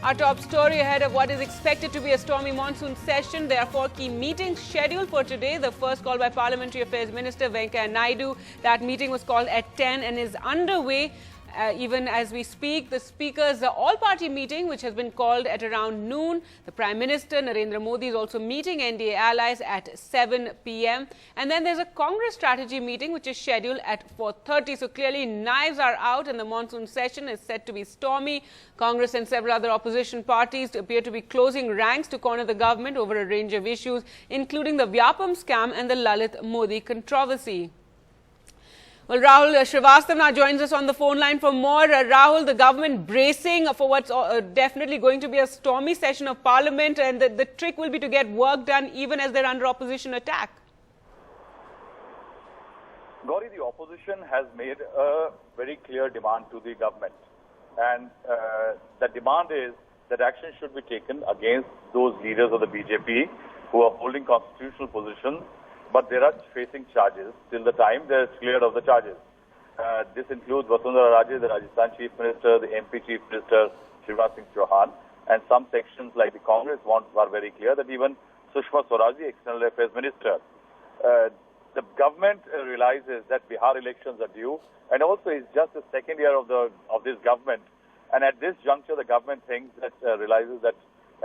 Our top story ahead of what is expected to be a stormy monsoon session. There are 4 key meetings scheduled for today. The first called by Parliamentary Affairs Minister Venkaiah Naidu. That meeting was called at 10 and is underway. Even as we speak, the Speaker's all-party meeting, which has been called at around noon. The Prime Minister, Narendra Modi, is also meeting NDA allies at 7 p.m. And then there's a Congress strategy meeting, which is scheduled at 4:30. So clearly, knives are out and the monsoon session is set to be stormy. Congress and several other opposition parties appear to be closing ranks to corner the government over a range of issues, including the Vyapam scam and the Lalit Modi controversy. Well, Rahul Srivastav now joins us on the phone line for more. Rahul, the government bracing for what's definitely going to be a stormy session of Parliament, and the trick will be to get work done even as they're under opposition attack. Gauri, the opposition has made a very clear demand to the government. And the demand is that action should be taken against those leaders of the BJP who are holding constitutional positions, but they are facing charges till the time they are cleared of the charges. This includes Vasundhara Raje, the Rajasthan Chief Minister, the MP Chief Minister, Shivraj Singh Chauhan, and some sections like the Congress are very clear that even Sushma Swaraj, the External Affairs Minister. The government realizes that Bihar elections are due, and also it's just the second year of this government. And at this juncture, the government thinks that realizes that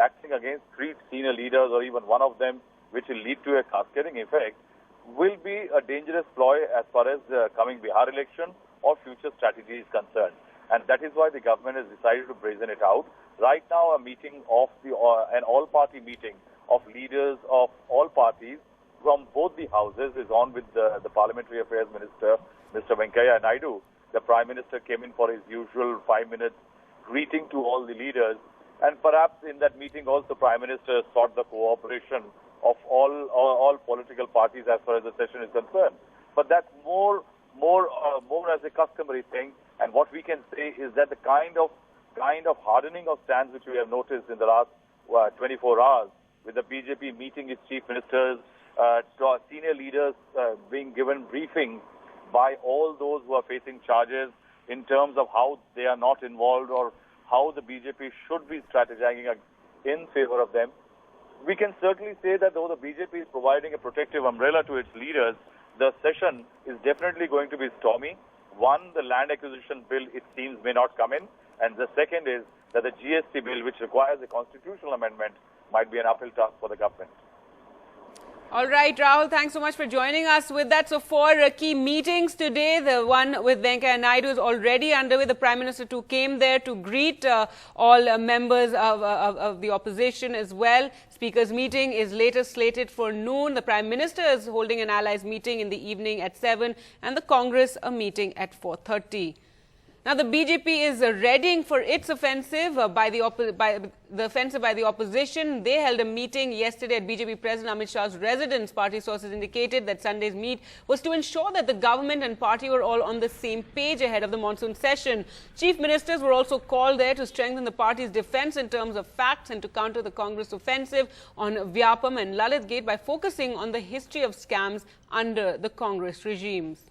acting against 3 senior leaders or even one of them, which will lead to a cascading effect, will be a dangerous ploy as far as the coming Bihar election or future strategy is concerned. And that is why the government has decided to brazen it out. Right now, a meeting of an all-party meeting of leaders of all parties from both the houses is on with the Parliamentary Affairs Minister, Mr. Venkaiah Naidu. The Prime Minister came in for his usual 5-minute greeting to all the leaders. And perhaps in that meeting also, Prime Minister sought the cooperation of all political parties as far as the session is concerned. But that's more as a customary thing. And what we can say is that the kind of hardening of stance which we have noticed in the last 24 hours, with the BJP meeting its chief ministers, senior leaders being given briefings by all those who are facing charges in terms of how they are not involved or how the BJP should be strategizing in favor of them. We can certainly say that though the BJP is providing a protective umbrella to its leaders, the session is definitely going to be stormy. One, the land acquisition bill, it seems, may not come in. And the second is that the GST bill, which requires a constitutional amendment, might be an uphill task for the government. All right, Rahul, thanks so much for joining us with that. So 4 key meetings today. The one with Venkaiah Naidu is already underway. The Prime Minister too came there to greet all members of the opposition as well. Speaker's meeting is later slated for noon. The Prime Minister is holding an allies meeting in the evening at 7 and the Congress a meeting at 4:30. Now, the BJP is readying for its offensive by the opposition. They held a meeting yesterday at BJP President Amit Shah's residence. Party sources indicated that Sunday's meet was to ensure that the government and party were all on the same page ahead of the monsoon session. Chief ministers were also called there to strengthen the party's defense in terms of facts and to counter the Congress offensive on Vyapam and Lalit Gate by focusing on the history of scams under the Congress regimes.